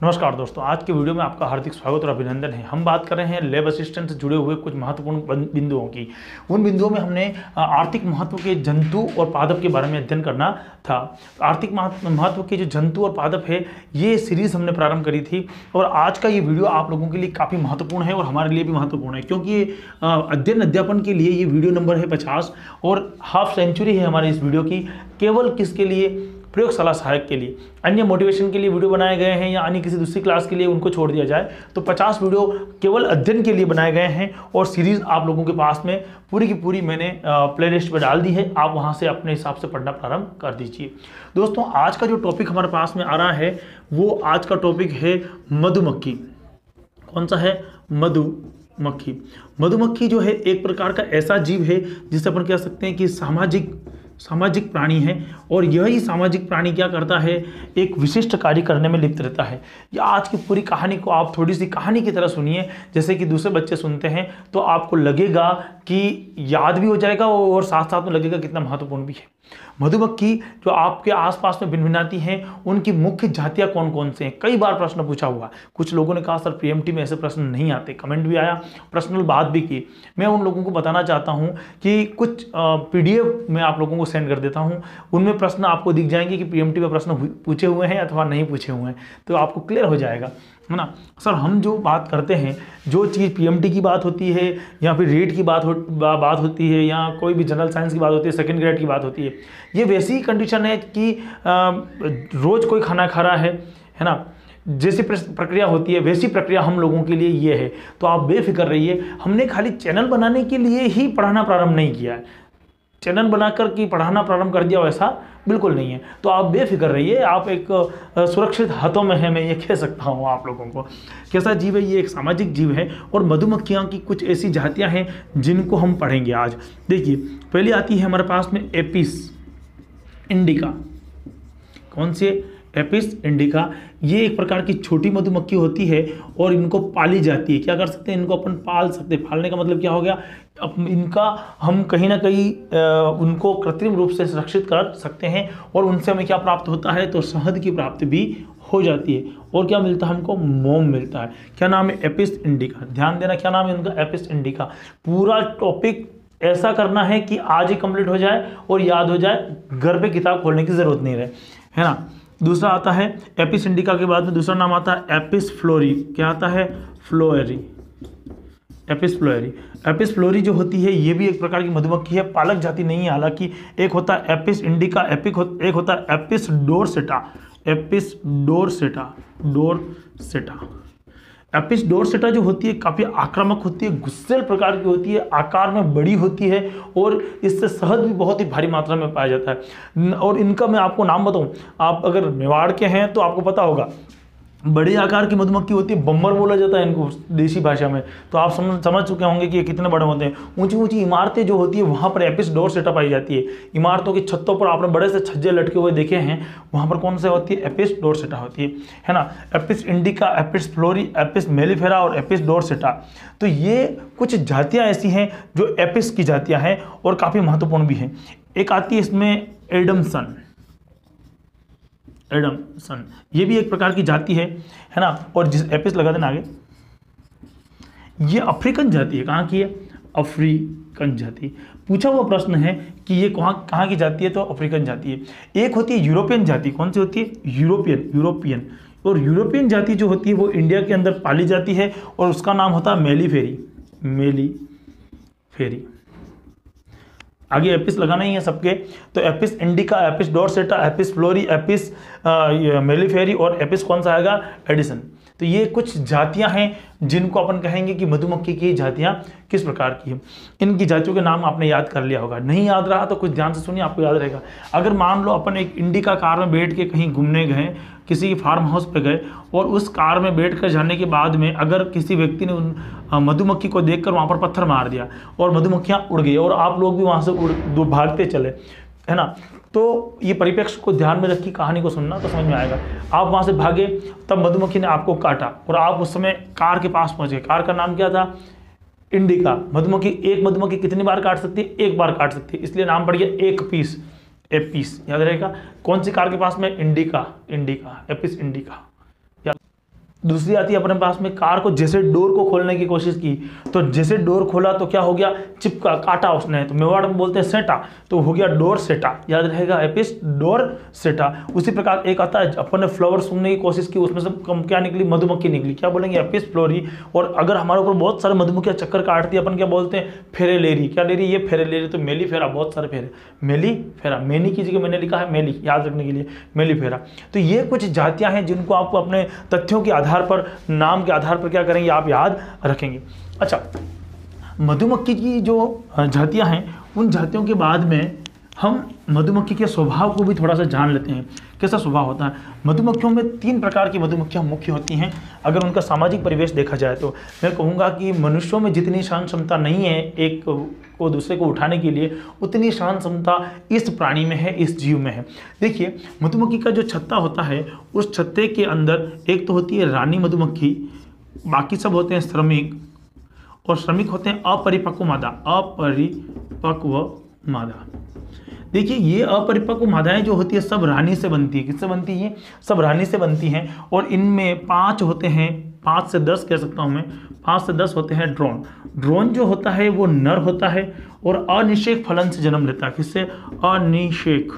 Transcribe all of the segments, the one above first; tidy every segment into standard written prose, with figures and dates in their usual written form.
नमस्कार दोस्तों, आज के वीडियो में आपका हार्दिक स्वागत और अभिनंदन है। हम बात कर रहे हैं लैब असिस्टेंट से जुड़े हुए कुछ महत्वपूर्ण बिंदुओं की। उन बिंदुओं में हमने आर्थिक महत्व के जंतु और पादप के बारे में अध्ययन करना था। आर्थिक महत्व के जो जंतु और पादप है, ये सीरीज हमने प्रारंभ करी थी और आज का ये वीडियो आप लोगों के लिए काफ़ी महत्वपूर्ण है और हमारे लिए भी महत्वपूर्ण है, क्योंकि अध्ययन अध्यापन के लिए ये वीडियो नंबर है 50 और हाफ सेंचुरी है हमारे इस वीडियो की। केवल किसके लिए? प्रयोगशाला सहायक के लिए। अन्य मोटिवेशन के लिए वीडियो बनाए गए हैं या अन्य किसी दूसरी क्लास के लिए उनको छोड़ दिया जाए तो 50 वीडियो केवल अध्ययन के लिए बनाए गए हैं और सीरीज आप लोगों के पास में पूरी की पूरी मैंने प्लेलिस्ट में डाल दी है। आप वहां से अपने हिसाब से पढ़ना प्रारंभ कर दीजिए। दोस्तों, आज का जो टॉपिक हमारे पास में आ रहा है वो आज का टॉपिक है मधुमक्खी। कौन सा है? मधुमक्खी। मधुमक्खी जो है एक प्रकार का ऐसा जीव है जिसे अपन कह सकते हैं कि सामाजिक प्राणी है और यही सामाजिक प्राणी क्या करता है? एक विशिष्ट कार्य करने में लिप्त रहता है। या आज की पूरी कहानी को आप थोड़ी सी कहानी की तरह सुनिए, जैसे कि दूसरे बच्चे सुनते हैं तो आपको लगेगा कि याद भी हो जाएगा और साथ साथ में लगेगा कितना महत्वपूर्ण भी है। मधुमक्खी जो आपके आसपास में भिनभिनाती हैं, उनकी मुख्य जातियां कौन कौन से हैं? कई बार प्रश्न पूछा हुआ। कुछ लोगों ने कहा सर पीएमटी में ऐसे प्रश्न नहीं आते, कमेंट भी आया, पर्सनल बात भी की। मैं उन लोगों को बताना चाहता हूं कि कुछ पीडीएफ में आप लोगों को सेंड कर देता हूं, उनमें प्रश्न आपको दिख जाएंगे कि पीएमटी में प्रश्न पूछे हुए हैं अथवा नहीं पूछे हुए हैं, तो आपको क्लियर हो जाएगा, है ना। सर हम जो बात करते हैं, जो चीज़ पीएमटी की बात होती है या फिर रेट की बात होती है या कोई भी जनरल साइंस की बात होती है, सेकंड ग्रेड की बात होती है, ये वैसी कंडीशन है कि रोज़ कोई खाना खा रहा है ना, जैसी प्रक्रिया होती है वैसी प्रक्रिया हम लोगों के लिए ये है। तो आप बेफिक्र रहिए, हमने खाली चैनल बनाने के लिए ही पढ़ाना प्रारंभ नहीं किया है, चैनल बनाकर कि पढ़ाना प्रारंभ कर दिया, वैसा बिल्कुल नहीं है। तो आप बेफिक्र रहिए, आप एक सुरक्षित हाथों में है, मैं ये कह सकता हूँ आप लोगों को। कैसा जीव है? ये एक सामाजिक जीव है और मधुमक्खियों की कुछ ऐसी जातियाँ हैं जिनको हम पढ़ेंगे आज। देखिए, पहले आती है हमारे पास में एपिस इंडिका। कौन सी? Apis indica. ये एक प्रकार की छोटी मधुमक्खी होती है और इनको पाली जाती है। क्या कर सकते हैं? इनको अपन पाल सकते हैं। पालने का मतलब क्या हो गया? इनका हम कहीं ना कहीं उनको कृत्रिम रूप से सुरक्षित कर सकते हैं और उनसे हमें क्या प्राप्त होता है? तो शहद की प्राप्ति भी हो जाती है। और क्या मिलता है हमको? मोम मिलता है। क्या नाम है? Apis indica. ध्यान देना, क्या नाम है उनका? Apis indica. पूरा टॉपिक ऐसा करना है कि आज ही कंप्लीट हो जाए और याद हो जाए, घर पे किताब खोलने की जरूरत नहीं रहे, है ना। दूसरा आता है एपिस इंडिका के बाद में दूसरा नाम आता है एपिस फ्लोरी। क्या आता है? फ्लोएरी। एपिस फ्लोएरी। एपिस फ्लोरी जो होती है ये भी एक प्रकार की मधुमक्खी है, पालक जाति नहीं है हालांकि। एक होता है एपिस इंडिका, एक होता है Apis dorsata. Apis dorsata. Apis dorsata जो होती है काफ़ी आक्रामक होती है, गुस्सेल प्रकार की होती है, आकार में बड़ी होती है और इससे शहद भी बहुत ही भारी मात्रा में पाया जाता है। और इनका मैं आपको नाम बताऊं, आप अगर मेवाड़ के हैं तो आपको पता होगा, बड़े आकार की मधुमक्खी होती है, बम्बर बोला जाता है इनको देसी भाषा में। तो आप समझ चुके होंगे कि ये कितने बड़े होते हैं। ऊंची ऊंची इमारतें जो होती है वहाँ पर एपिस डोरसेटा पाई जाती है। इमारतों की छतों पर आपने बड़े से छज्जे लटके हुए देखे हैं, वहाँ पर कौन से होती है? एपिस डोरसेटा होती है ना। Apis indica, Apis florea, Apis mellifera और एपिस डोरसेटा। तो ये कुछ जातियाँ ऐसी हैं जो एपिस की जातियाँ हैं और काफ़ी महत्वपूर्ण भी हैं। एक आती है इसमें एडमसन। ये भी एक प्रकार की जाति है ना। और जिस एपिस लगा देना आगे, ये अफ्रीकन जाति है। कहाँ की है? अफ्रीकन जाति। पूछा हुआ प्रश्न है कि ये कहाँ की जाति है, तो अफ्रीकन जाति है। एक होती है यूरोपियन जाति। कौन सी होती है? यूरोपियन। और यूरोपियन जाति जो होती है वो इंडिया के अंदर पाली जाती है और उसका नाम होता है मेलिफेरी। आगे एपिस लगाना ही है सबके, तो Apis indica, Apis dorsata, Apis florea, Apis mellifera और एपिस कौन सा आएगा? एडिसन। तो ये कुछ जातियां हैं जिनको अपन कहेंगे कि मधुमक्खी की जातियां किस प्रकार की हैं। इनकी जातियों के नाम आपने याद कर लिया होगा, नहीं याद रहा तो कुछ ध्यान से सुनिए, आपको याद रहेगा। अगर मान लो अपन एक इंडिका कार में बैठ के कहीं घूमने गए, किसी फार्म हाउस पे गए और उस कार में बैठ कर जाने के बाद में अगर किसी व्यक्ति ने उन मधुमक्खी को देखकर वहाँ पर पत्थर मार दिया और मधुमक्खियाँ उड़ गई और आप लोग भी वहाँ से भागते चले, है ना, तो ये परिप्रेक्ष्य को ध्यान में रखी कहानी को सुनना तो समझ में आएगा। आप वहाँ से भागे, तब मधुमक्खी ने आपको काटा और आप उस समय कार के पास पहुँच गए। कार का नाम क्या था? इंडिका। एक मधुमक्खी कितनी बार काट सकती है? एक बार काट सकती है, इसलिए नाम पड़ गया एक पीस। एपिस याद रहेगा। कौन सी कार के पास में? Indica, Apis indica. दूसरी आती है अपने पास में कार को जैसे डोर को खोलने की कोशिश की, तो जैसे डोर खोला तो क्या हो गया, चिपका, काटा उसने, तो मेवाड़ में बोलते हैं सेटा, तो हो गया डोर सेटा, याद रहेगा, एपिस डोर सेटा। उसी प्रकार एक आता है अपन ने फ्लावर सूंघने की कोशिश की, उसमें से क्या निकली, मधुमक्खी निकली, क्या बोलेंगे, एपिस फ्लोरी। और अगर हमारे ऊपर बहुत सारे मधुमक्खियां चक्कर काटती है, अपन क्या बोलते हैं, फेरेलेरी, क्या ले रही, ये फेरेलेरी, तो मेलीफेरा, बहुत सारे फेरे, मेलीफेरा, मेनी की जगह मैंने लिखा है मेली, याद रखने के लिए, मेलीफेरा। तो ये कुछ जातियां हैं जिनको आपको अपने तथ्यों के आधार पर, नाम के आधार पर क्या करेंगे, आप याद रखेंगे। अच्छा, मधुमक्खी की जो जातियां हैं, उन जातियों के बाद में हम मधुमक्खी के स्वभाव को भी थोड़ा सा जान लेते हैं, कैसा स्वभाव होता है। मधुमक्खियों में 3 प्रकार की मधुमक्खियां मुख्य होती हैं। अगर उनका सामाजिक परिवेश देखा जाए तो मैं कहूँगा कि मनुष्यों में जितनी सहन क्षमता नहीं है एक को दूसरे को उठाने के लिए, उतनी सहन क्षमता इस प्राणी में है, इस जीव में है। देखिए, मधुमक्खी का जो छत्ता होता है, उस छत्ते के अंदर एक तो होती है रानी मधुमक्खी, बाकी सब होते हैं श्रमिक, और श्रमिक होते हैं अपरिपक्व मादा, अपरिपक्व मादा। देखिए, ये अपरिपक्व मादाएं जो होती है सब रानी से बनती है। किससे बनती है, सब रानी से बनती हैं। और इनमें 5 होते हैं, 5 से 10 कह सकता हूं मैं, 5 से 10 होते हैं ड्रोन। ड्रोन जो होता है वो नर होता है और अनिषेक फलन से जन्म लेता है। किससे, अनिषेक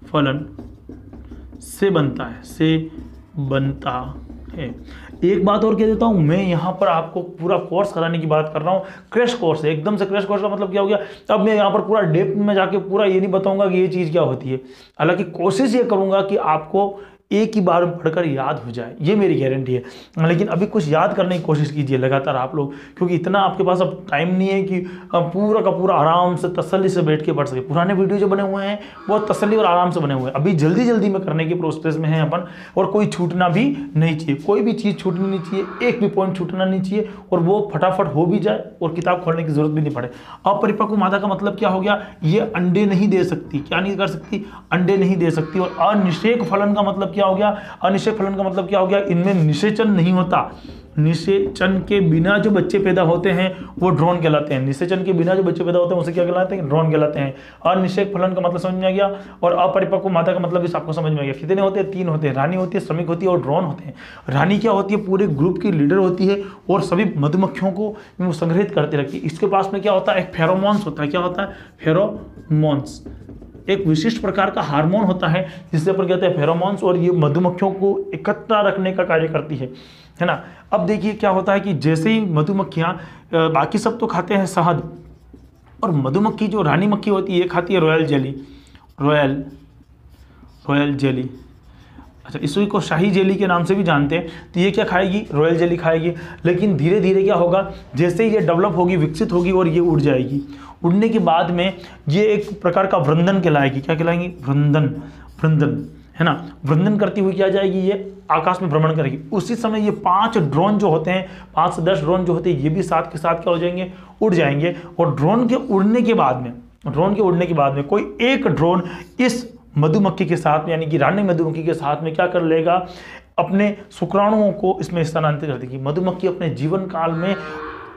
फलन से बनता है, से बनता है। एक बात और कह देता हूं, मैं यहां पर आपको पूरा कोर्स कराने की बात कर रहा हूं, क्रैश कोर्स है, एकदम से क्रैश कोर्स का मतलब क्या हो गया, अब मैं यहां पर पूरा डेप्थ में जाके पूरा ये नहीं बताऊंगा कि ये चीज़ क्या होती है। हालांकि कोशिश ये करूंगा कि आपको एक ही बार में पढ़कर याद हो जाए, ये मेरी गारंटी है। लेकिन अभी कुछ याद करने की कोशिश कीजिए लगातार आप लोग, क्योंकि इतना आपके पास अब टाइम नहीं है कि पूरा का पूरा आराम से तसल्ली से बैठ के पढ़ सके। पुराने वीडियो जो बने हुए हैं बहुत तसल्ली और आराम से बने हुए हैं। अभी जल्दी जल्दी में करने की प्रोसेस में है अपन, और कोई छूटना भी नहीं चाहिए, कोई भी चीज़ छूटनी नहीं चाहिए, एक भी पॉइंट छूटना नहीं चाहिए, और वो फटाफट हो भी जाए और किताब खोलने की जरूरत भी नहीं पड़े। अपरिपक्व मादा का मतलब क्या हो गया, ये अंडे नहीं दे सकती, क्या नहीं कर सकती, अंडे नहीं दे सकती। और अनिषेक फलन का मतलब क्या हो गया, अनिषेक फलन का मतलब क्या हो गया, इनमें निषेचन नहीं होता। निषेचन के बिना जो बच्चे पैदा होते हैं वो ड्रोन कहलाते हैं। निषेचन के बिना जो बच्चे पैदा होते हैं उसे क्या कहलाते हैं, ड्रोन कहलाते हैं। अनिषेक फलन का मतलब समझ में आ गया, और अपरिपक्व मादा का मतलब भी आपको समझ में आ गया। कितने होते हैं, 3 होते हैं, रानी होती है, श्रमिक होती है और ड्रोन होते हैं। रानी क्या होती है, पूरे ग्रुप की लीडर होती है और सभी मधुमक्खियों को वो संग्रहित करते रहती है। इसके पास में क्या होता है, एक फेरोमोन्स होता है। क्या होता है, फेरोमोन्स, एक विशिष्ट प्रकार का हार्मोन होता है जिससे अपन कहते हैं फेरोमोन्स, और ये मधुमक्खियों को इकट्ठा रखने का कार्य करती है ना। अब देखिए क्या होता है कि जैसे ही मधुमक्खियां, बाकी सब तो खाते हैं शहद, और मधुमक्खी जो रानी मक्खी होती है ये खाती है रॉयल जेली, रॉयल जेली। अच्छा, इसी को शाही जेली के नाम से भी जानते हैं। तो ये क्या खाएगी, रॉयल जेली खाएगी। लेकिन धीरे धीरे क्या होगा, जैसे ही ये डेवलप होगी, विकसित होगी और ये उड़ जाएगी। उड़ने के बाद में ये एक प्रकार का वृंदन कहलाएगी। क्या कहलाएगी, वृंदन है ना। वृंदन करती हुई क्या जाएगी, ये आकाश में भ्रमण करेगी। उसी समय ये 5 ड्रोन जो होते हैं, 5 से 10 ड्रोन जो होते हैं, ये भी साथ के साथ क्या हो जाएंगे, उड़ जाएंगे। और ड्रोन के उड़ने के बाद में कोई एक ड्रोन इस मधुमक्खी के साथ में, यानी कि रानी मधुमक्खी के साथ में क्या कर लेगा, अपने शुक्राणुओं को इसमें स्थानांतरित कर देगी। मधुमक्खी अपने जीवन काल में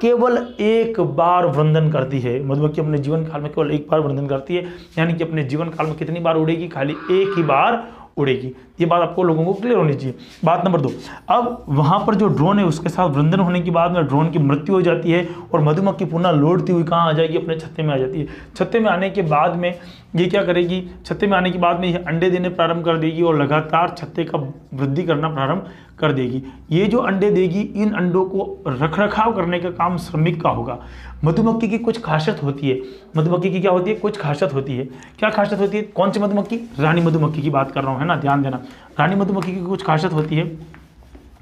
केवल एक बार वृंदन करती है। मधुमक्खी अपने जीवन काल में केवल एक बार वृंदन करती है, यानी कि अपने जीवन काल में कितनी बार उड़ेगी, खाली एक ही बार उड़ेगी। ये बात आपको लोगों को क्लियर होनी चाहिए। बात नंबर 2, अब वहां पर जो ड्रोन है उसके साथ वृंदन होने के बाद में ड्रोन की मृत्यु हो जाती है और मधुमक्खी पुनः लौटती हुई कहाँ आ जाएगी, अपने छत्ते में आ जाती है। छत्ते में आने के बाद में ये क्या करेगी, छत्ते में आने के बाद में ये अंडे देने प्रारंभ कर देगी और लगातार छत्ते का वृद्धि करना प्रारंभ कर देगी। ये जो अंडे देगी, इन अंडों को रखरखाव करने का काम श्रमिक का होगा। मधुमक्खी की कुछ खासियत होती है, मधुमक्खी की क्या होती है, कुछ खासियत होती है। क्या खासियत होती है, कौन सी मधुमक्खी, रानी मधुमक्खी की बात कर रहा हूँ, है ना, ध्यान देना। रानी मधुमक्खी की कुछ खासियत होती है,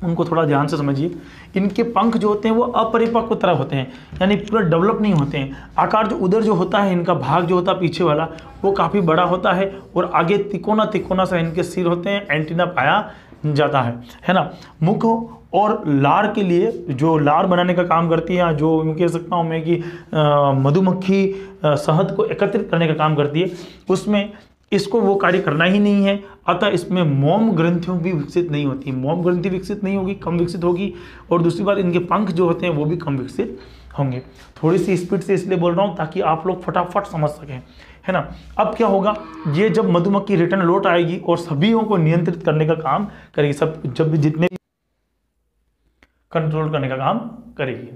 उनको थोड़ा ध्यान से समझिए। इनके पंख जो होते हैं वो अपरिपक्व तरह होते हैं, यानी पूरा डेवलप नहीं होते हैं। आकार जो उधर जो होता है, इनका भाग जो होता है पीछे वाला, वो काफ़ी बड़ा होता है और आगे तिकोना तिकोना सा इनके सिर होते हैं, एंटीना पाया जाता है ना। मुख और लार के लिए, जो लार बनाने का काम करती है, जो यूँ कह सकता हूँ मैं कि मधुमक्खी शहद को एकत्रित करने का काम करती है, उसमें इसको वो कार्य करना ही नहीं है। अतः इसमें मोम ग्रंथियों भी विकसित नहीं होती, मोम ग्रंथि विकसित नहीं होगी, कम विकसित होगी। और दूसरी बात, इनके पंख जो होते हैं वो भी कम विकसित होंगे। थोड़ी सी स्पीड से इसलिए बोल रहा हूँ ताकि आप लोग फटाफट समझ सकें, है ना। अब क्या होगा, ये जब मधुमक्खी रिटर्न लौट आएगी और सभी को नियंत्रित करने का काम करेगी, सब जब भी जितने कंट्रोल करने का काम करेगी।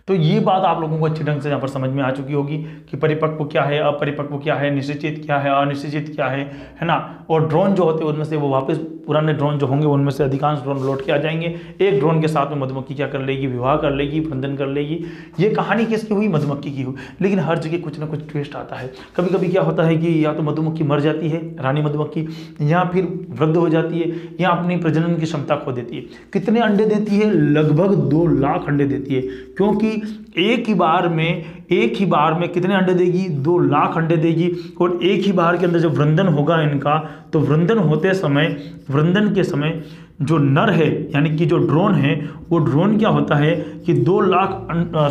तो ये बात आप लोगों को अच्छी ढंग से यहाँ पर समझ में आ चुकी होगी कि परिपक्व क्या है, अपरिपक्व क्या है, निश्चित क्या है, अनिश्चित क्या है ना। और ड्रोन जो होते हैं उनमें से वो वापस पुराने ड्रोन जो होंगे उनमें से अधिकांश ड्रोन लौट के आ जाएंगे। एक ड्रोन के साथ में मधुमक्खी क्या कर लेगी, विवाह कर लेगी, प्रजनन कर लेगी। ये कहानी किसकी हुई, मधुमक्खी की हुई। लेकिन हर जगह कुछ ना कुछ ट्विस्ट आता है। कभी कभी क्या होता है कि या तो मधुमक्खी मर जाती है, रानी मधुमक्खी, या फिर वृद्ध हो जाती है, या अपनी प्रजनन की क्षमता खो देती है। कितने अंडे देती है, लगभग 2 लाख अंडे देती है, क्योंकि एक ही बार में कितने अंडे देगी, 2 लाख अंडे देगी। और एक ही बार के अंदर जब वृंदन होगा इनका, तो वृंदन के समय जो नर है यानी कि जो ड्रोन है, वो ड्रोन क्या होता है कि 2 लाख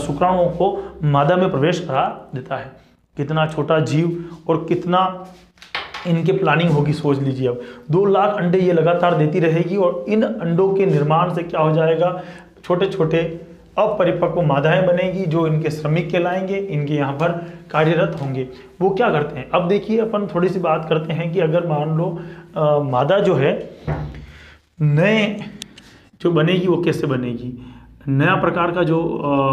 शुक्राणुओं को मादा में प्रवेश करा देता है। कितना छोटा जीव और कितना इनके प्लानिंग होगी, सोच लीजिए। अब 2 लाख अंडे ये लगातार देती रहेगी और इन अंडों के निर्माण से क्या हो जाएगा, छोटे छोटे अपरिपक्व मादाएं बनेगी जो इनके श्रमिक कहलाएंगे, इनके यहाँ पर कार्यरत होंगे। वो क्या करते हैं, अब देखिए अपन थोड़ी सी बात करते हैं कि अगर मान लो मादा जो है नए जो बनेगी वो कैसे बनेगी। नया प्रकार का जो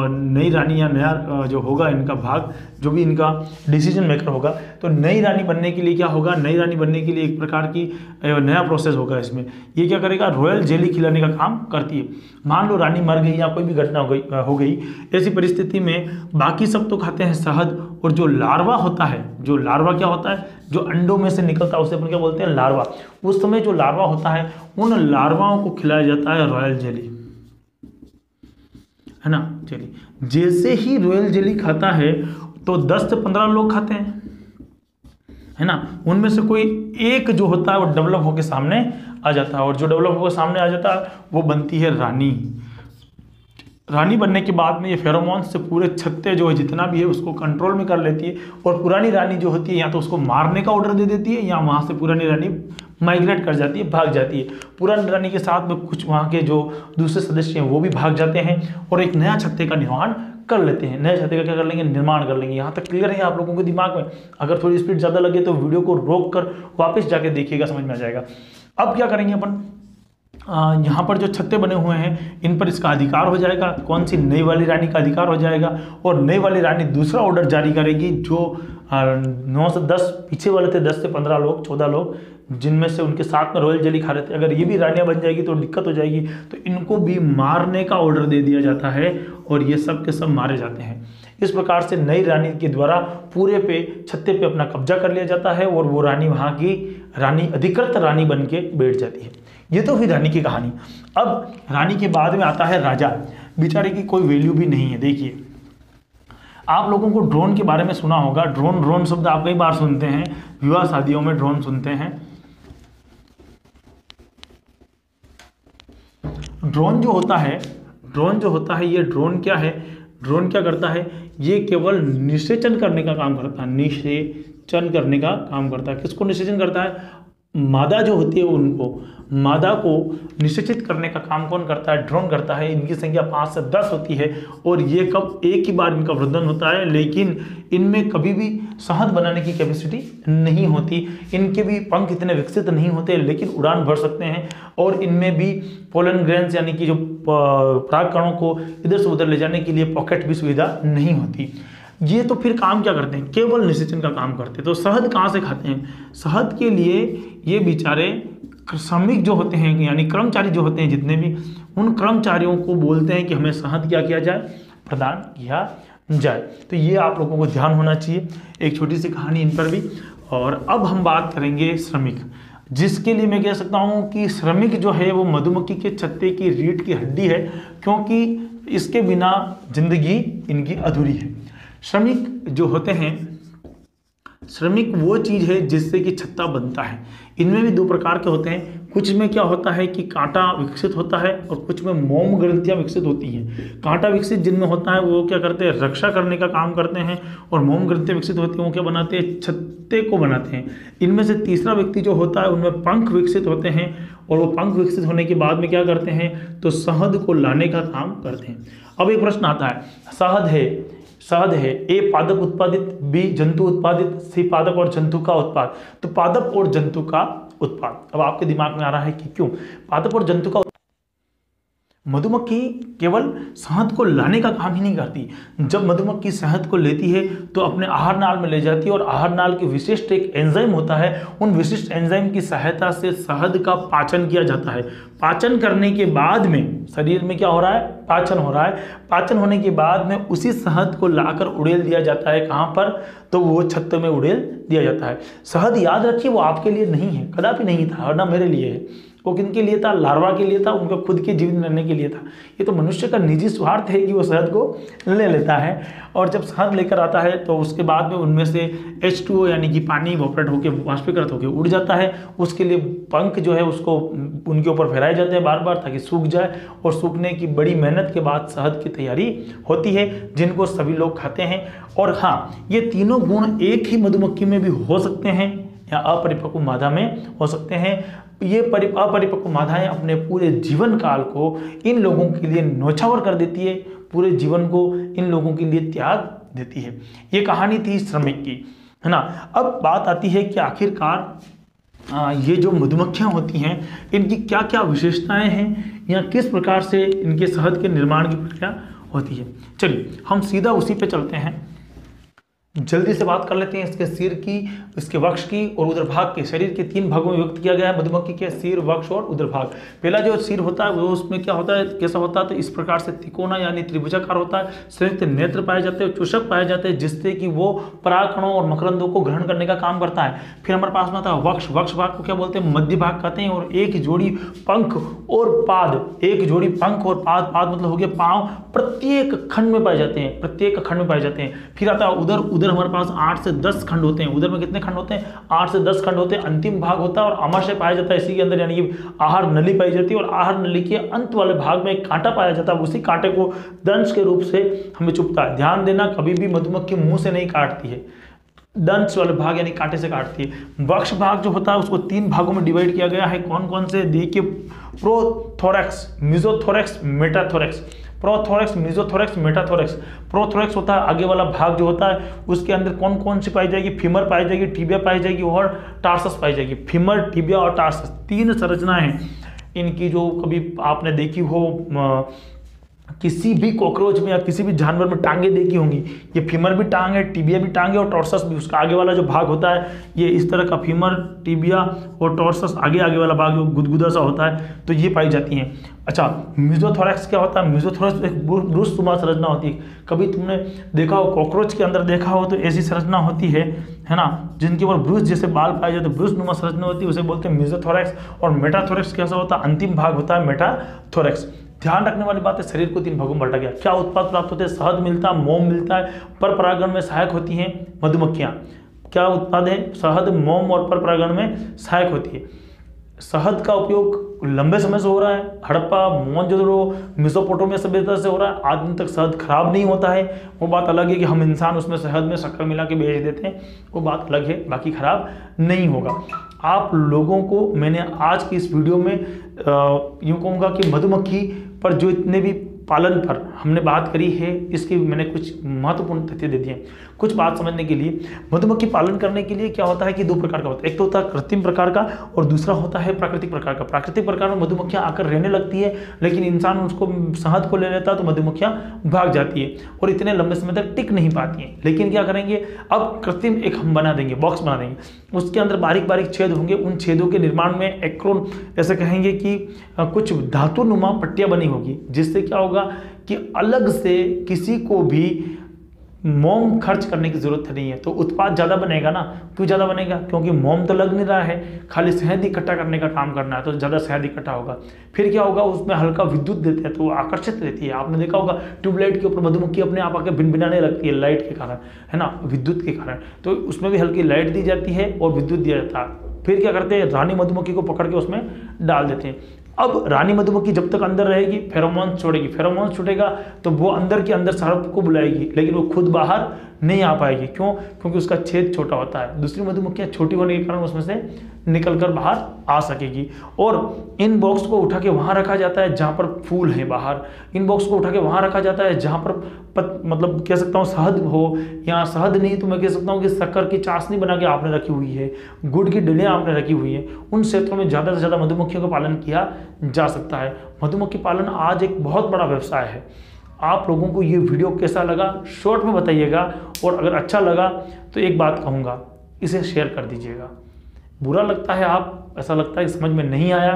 नई रानी या नया जो होगा इनका भाग, जो भी इनका डिसीजन मेकर होगा, तो नई रानी बनने के लिए क्या होगा, नई रानी बनने के लिए एक प्रकार की नया प्रोसेस होगा। इसमें ये क्या करेगा, रॉयल जेली खिलाने का काम करती है। मान लो रानी मर गई या कोई भी घटना हो गई, ऐसी परिस्थिति में बाकी सब तो खाते हैं शहद, और जो लार्वा होता है, जो लार्वा क्या होता है, जो अंडों में से निकलता है उसे अपन क्या बोलते हैं, लार्वा। उस समय जो लार्वा होता है उन लार्वाओं को खिलाया जाता है रॉयल जेली, है ना। चलिए, जैसे ही रॉयल जेली खाता है तो 10 से 15 लोग खाते हैं, है ना। उनमें से कोई एक जो होता है वो डेवलप होकर सामने आ जाता है, और जो डेवलप होकर सामने आ जाता है वो बनती है रानी। रानी बनने के बाद में ये फेरोमोन्स से पूरे छत्ते जो है जितना भी है उसको कंट्रोल में कर लेती है। और पुरानी रानी जो होती है या तो उसको मारने का ऑर्डर दे देती है, या वहाँ से पुरानी रानी माइग्रेट कर जाती है, भाग जाती है। पुरानी रानी के साथ में कुछ वहाँ के जो दूसरे सदस्य हैं वो भी भाग जाते हैं और एक नया छत्ते का निर्माण कर लेते हैं। नए छत्ते का क्या कर लेंगे, निर्माण कर लेंगे। यहाँ तक क्लियर है आप लोगों के दिमाग में? अगर थोड़ी स्पीड ज़्यादा लगे तो वीडियो को रोक कर वापस जाके देखिएगा, समझ में आ जाएगा। अब क्या करेंगे अपन, यहाँ पर जो छत्ते बने हुए हैं इन पर इसका अधिकार हो जाएगा, कौन सी, नई वाली रानी का अधिकार हो जाएगा। और नई वाली रानी दूसरा ऑर्डर जारी करेगी, जो 9 से 10 पीछे वाले थे, 10 से 15 लोग, 14 लोग जिनमें से उनके साथ में रॉयल जेली खा रहे थे, अगर ये भी रानियां बन जाएगी तो दिक्कत हो जाएगी, तो इनको भी मारने का ऑर्डर दे दिया जाता है और ये सब के सब मारे जाते हैं। इस प्रकार से नई रानी के द्वारा पूरे पे छत्ते पे अपना कब्जा कर लिया जाता है और वो रानी वहाँ की रानी, अधिकृत रानी बन के बैठ जाती है। ये तो हुई रानी की कहानी। अब रानी के बाद में आता है राजा। बेचारे की कोई वैल्यू भी नहीं है। देखिए, आप लोगों को ड्रोन के बारे में सुना होगा, ड्रोन शब्द आप कई बार सुनते हैं, विवाह शादियों में ड्रोन सुनते हैं। ड्रोन जो होता है, ये ड्रोन क्या है, ड्रोन क्या करता है, ये केवल निषेचन करने का काम करता है, निषेचन करने का काम करता है। किसको निषेचन करता है, मादा जो होती है उनको, मादा को निषेचित करने का काम कौन करता है, ड्रोन करता है। इनकी संख्या 5 से 10 होती है और ये कब, एक ही बार इनका वृद्धन होता है, लेकिन इनमें कभी भी शहद बनाने की कैपेसिटी नहीं होती। इनके भी पंख इतने विकसित नहीं होते, लेकिन उड़ान भर सकते हैं। और इनमें भी पोलन ग्रेन्स यानी कि जो परागकणों को इधर से उधर ले जाने के लिए पॉकेट भी सुविधा नहीं होती। ये तो फिर काम क्या करते हैं, केवल निषेचन का काम करते हैं। तो शहद कहाँ से खाते हैं, शहद के लिए ये बेचारे श्रमिक जो होते हैं यानी कर्मचारी जो होते हैं जितने भी, उन कर्मचारियों को बोलते हैं कि हमें शहद क्या किया जाए, प्रदान किया जाए। तो ये आप लोगों को ध्यान होना चाहिए, एक छोटी सी कहानी इन पर भी। और अब हम बात करेंगे श्रमिक, जिसके लिए मैं कह सकता हूँ कि श्रमिक जो है वो मधुमक्खी के छत्ते की रीढ़ की हड्डी है, क्योंकि इसके बिना जिंदगी इनकी अधूरी है। श्रमिक जो होते हैं, श्रमिक वो चीज़ है जिससे कि छत्ता बनता है। इनमें भी 2 प्रकार के होते हैं। कुछ में क्या होता है कि कांटा विकसित होता है और कुछ में मोम ग्रंथियां विकसित होती हैं। कांटा विकसित जिनमें होता है वो क्या करते हैं, रक्षा करने का काम करते हैं, और मोम ग्रंथियां विकसित होती हैं वो क्या बनाते हैं, छत्ते को बनाते हैं। इनमें से तीसरा व्यक्ति जो होता है उनमें पंख विकसित होते हैं, और वो पंख विकसित होने के बाद में क्या करते हैं, तो शहद को लाने का काम करते हैं। अब एक प्रश्न आता है, शहद है, ए पादप उत्पादित, बी जंतु उत्पादित, सी पादप और जंतु का उत्पाद। तो पादप और जंतु का उत्पाद। अब आपके दिमाग में आ रहा है कि क्यों पादप और जंतु का, मधुमक्खी केवल शहद को लाने का काम ही नहीं करती। जब मधुमक्खी शहद को लेती है तो अपने आहार नाल में ले जाती है और आहार नाल की विशिष्ट एक एंजाइम होता है, उन विशिष्ट एंजाइम की सहायता से शहद का पाचन किया जाता है। पाचन करने के बाद में शरीर में क्या हो रहा है, पाचन हो रहा है। पाचन होने के बाद में उसी शहद को लाकर उड़ेल दिया जाता है। कहाँ पर, तो वो छत्ते में उड़ेल दिया जाता है। शहद याद रखिए वो आपके लिए नहीं है, कदापि नहीं था, और ना मेरे लिए है। वो किनके लिए था, लार्वा के लिए था, उनका खुद के जीवन रहने के लिए था। ये तो मनुष्य का निजी स्वार्थ है कि वो शहद को ले लेता है, और जब शहद लेकर आता है तो उसके बाद में उनमें से H2O यानी कि पानी इवोपरेट होकर वाष्पीकृत होकर उड़ जाता है। उसके लिए पंख जो है उसको उनके ऊपर फहराए जाते हैं बार बार ताकि सूख जाए, और सूखने की बड़ी मेहनत के बाद शहद की तैयारी होती है, जिनको सभी लोग खाते हैं। और हाँ, ये तीनों गुण एक ही मधुमक्खी में भी हो सकते हैं या अपरिपक्व मादा में हो सकते हैं। ये अपरिपक्व मादाएं अपने पूरे जीवन काल को इन लोगों के लिए न्योछावर कर देती है, पूरे जीवन को इन लोगों के लिए त्याग देती है। ये कहानी थी श्रमिक की, है ना। अब बात आती है कि आखिरकार ये जो मधुमक्खियां होती हैं इनकी क्या क्या विशेषताएं हैं या किस प्रकार से इनके शहद के निर्माण की प्रक्रिया होती है। चलिए हम सीधा उसी पे चलते हैं, जल्दी से बात कर लेते हैं। इसके सिर की, इसके वक्ष की और उदर भाग के, शरीर के 3 भागों में विभक्त किया गया है मधुमक्खी के, सिर, वक्ष और उदर भाग। पहला जो सिर होता है वो उसमें क्या होता है, कैसा होता है, तो इस प्रकार से तिकोना यानी त्रिभुजाकार होता है। संयुक्त नेत्र पाए जाते हैं, चूषक पाए जाते हैं, जिससे कि वो परागकणों और मकरंदों को ग्रहण करने का काम करता है। फिर हमारे पास में आता है वक्ष। वक्ष भाग को क्या बोलते हैं, मध्य भाग कहते हैं। और एक जोड़ी पंख और पाद, एक जोड़ी पंख और पाद, पाद मतलब हो गया पांव, प्रत्येक खंड में पाए जाते हैं, प्रत्येक खंड में पाए जाते हैं। फिर आता है उदर। उदर हमारे पास 8 से 10 खंड होते हैं। उदर में कितने खंड होते हैं, 8 से 10 खंड होते हैं। अंतिम भाग होता है और अमाशय पाया जाता है इसी के अंदर, यानी कि आहार नली पाई जाती है, और आहार नली के अंत वाले भाग में एक कांटा पाया जाता है। उसी कांटे को दंश के रूप से हमें चुभता है। ध्यान देना, कभी भी मधुमक्खी मुंह से नहीं काटती है, दंश वाले भाग यानी कांटे से काटती है। वक्ष भाग जो होता है उसको 3 भागों में डिवाइड किया गया है। कौन कौन से, देखिए, prothorax, mesothorax, metathorax. Prothorax, mesothorax, metathorax. Prothorax होता है आगे वाला भाग जो होता है, उसके अंदर कौन कौन सी पाई जाएगी, फीमर पाई जाएगी, टिबिया पाई जाएगी और टार्सस पाई जाएगी। फीमर, टिबिया और टार्सस 3 संरचनाएं हैं इनकी, जो कभी आपने देखी हो किसी भी कॉकरोच में या किसी भी जानवर में टांगे देखी होंगी। ये फीमर भी टांग है, टिबिया भी टांग है और टॉर्सस भी, उसका आगे वाला जो भाग होता है ये इस तरह का फीमर, टिबिया और टॉर्सस, आगे वाला भाग जो गुदगुदा सा होता है, तो ये पाई जाती हैं। अच्छा, मेसोथोरैक्स क्या होता है, मेसोथोरैक्स एक ब्रूसनुमा संरचना होती है। कभी तुमने देखा हो, कॉकरोच के अंदर देखा हो तो ऐसी संरचना होती है ना, जिनके ऊपर ब्रूस जैसे बाल पाए जाते हैं, ब्रूसनुमा संरचना होती है, उसे बोलते हैं मेसोथोरैक्स। और मेटाथोरैक्स कैसा होता है, अंतिम भाग होता है मेटाथोरैक्स। ध्यान रखने वाली बात है, शरीर को 3 भागों में बांटा गया। क्या उत्पाद प्राप्त होते हैं, शहद मिलता है, मोम मिलता है, पर परागण में सहायक होती हैं मधुमक्खियां। क्या उत्पाद है, शहद, मोम और पर परागण में सहायक होती है। शहद का उपयोग लंबे समय से हो रहा है, हड़प्पा, मोहनजोदड़ो, मेसोपोटामिया सभ्यता से हो रहा है। आज दिन तक शहद खराब नहीं होता है। वो बात अलग है कि हम इंसान उसमें शहद में शक्कर मिला के बेच देते हैं, वो बात अलग है, बाकी खराब नहीं होगा। आप लोगों को मैंने आज की इस वीडियो में यूँ कहूँगा कि मधुमक्खी पर जो इतने भी पालन पर हमने बात करी है, इसकी मैंने कुछ महत्वपूर्ण तथ्य दे दिए। कुछ बात समझने के लिए, मधुमक्खी पालन करने के लिए क्या होता है कि 2 प्रकार का होता है। एक तो होता है कृत्रिम प्रकार का और दूसरा होता है प्राकृतिक प्रकार का। प्राकृतिक प्रकार में मधुमक्खियां आकर रहने लगती है, लेकिन इंसान उसको शहद को ले लेता है तो मधुमक्खियां भाग जाती है और इतने लंबे समय तक टिक नहीं पाती हैं। लेकिन क्या करेंगे, अब कृत्रिम एक हम बना देंगे, बॉक्स बना देंगे, उसके अंदर बारीक बारीक छेद होंगे। उन छेदों के निर्माण में एक्रोन, ऐसे कहेंगे कि कुछ धातुनुमा पट्टियां बनी होगी, जिससे क्या होगा कि अलग से किसी को भी मोम खर्च करने की जरूरत नहीं है। तो उत्पाद ज्यादा बनेगा ना। क्यों ज्यादा बनेगा, क्योंकि मोम तो लग नहीं रहा है, खाली शहद इकट्ठा करने का काम करना है, तो ज्यादा शहद इकट्ठा होगा। फिर क्या होगा, उसमें हल्का विद्युत देते हैं तो आकर्षित रहती है। आपने देखा होगा ट्यूबलाइट के ऊपर मधुमक्खी अपने आप आके भिनभिनाने लगती है लाइट के कारण, है ना, विद्युत के कारण। तो उसमें भी हल्की लाइट दी जाती है और विद्युत दिया जाता है। फिर क्या करते हैं, रानी मधुमक्खी को पकड़ के उसमें डाल देते हैं। अब रानी मधुमक्खी जब तक अंदर रहेगी फेरोमोन छोड़ेगी, फेरोमोन छूटेगा तो वो अंदर के अंदर सर्प को बुलाएगी, लेकिन वो खुद बाहर नहीं आ पाएगी। क्यों? क्योंकि उसका छेद छोटा होता है। दूसरी मधुमक्खियां छोटी होने के कारण उसमें से निकलकर बाहर आ सकेगी। और इन बॉक्स को उठा के वहां रखा जाता है जहां पर फूल है बाहर, इन बॉक्स को उठा के वहां रखा जाता है जहां पर मतलब कह सकता हूँ शहद हो, या शहद नहीं तो मैं कह सकता हूँ कि शक्कर की चाशनी बना के आपने रखी हुई है, गुड़ की डलियां आपने रखी हुई है, उन क्षेत्रों में ज़्यादा से ज़्यादा मधुमक्खियों का पालन किया जा सकता है। मधुमक्खी पालन आज एक बहुत बड़ा व्यवसाय है। आप लोगों को ये वीडियो कैसा लगा शॉर्ट में बताइएगा, और अगर अच्छा लगा तो एक बात कहूँगा, इसे शेयर कर दीजिएगा। बुरा लगता है, आप ऐसा लगता है कि समझ में नहीं आया,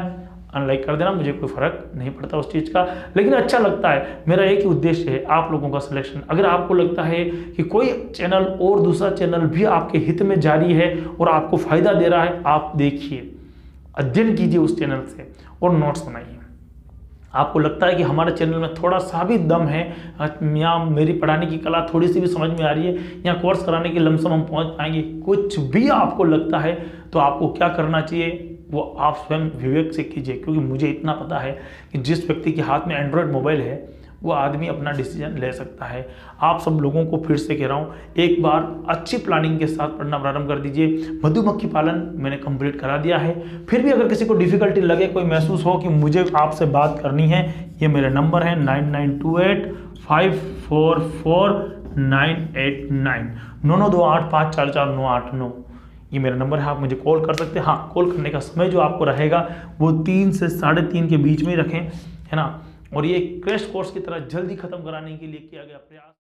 अनलाइक कर देना, मुझे कोई फर्क नहीं पड़ता उस चीज़ का। लेकिन अच्छा लगता है, मेरा एक ही उद्देश्य है, आप लोगों का सिलेक्शन। अगर आपको लगता है कि कोई चैनल और दूसरा चैनल भी आपके हित में जारी है और आपको फायदा दे रहा है, आप देखिए, अध्ययन कीजिए उस चैनल से और नोट्स बनाइए। आपको लगता है कि हमारे चैनल में थोड़ा सा भी दम है, या मेरी पढ़ाने की कला थोड़ी सी भी समझ में आ रही है, या कोर्स कराने की लमसम हम पहुंच पाएंगे, कुछ भी आपको लगता है, तो आपको क्या करना चाहिए वो आप स्वयं विवेक से कीजिए। क्योंकि मुझे इतना पता है कि जिस व्यक्ति के हाथ में एंड्रॉयड मोबाइल है वो आदमी अपना डिसीजन ले सकता है। आप सब लोगों को फिर से कह रहा हूँ, एक बार अच्छी प्लानिंग के साथ पढ़ना प्रारंभ कर दीजिए। मधुमक्खी पालन मैंने कंप्लीट करा दिया है। फिर भी अगर किसी को डिफिकल्टी लगे, कोई महसूस हो कि मुझे आपसे बात करनी है, ये मेरे नंबर है 9928544989 9928544989। ये मेरा नंबर है, आप मुझे कॉल कर सकते हैं। हाँ, कॉल करने का समय जो आपको रहेगा वो 3 से 3:30 के बीच में ही रखें, है ना। और ये क्रैश कोर्स की तरह जल्दी खत्म कराने के लिए किया गया प्रयास।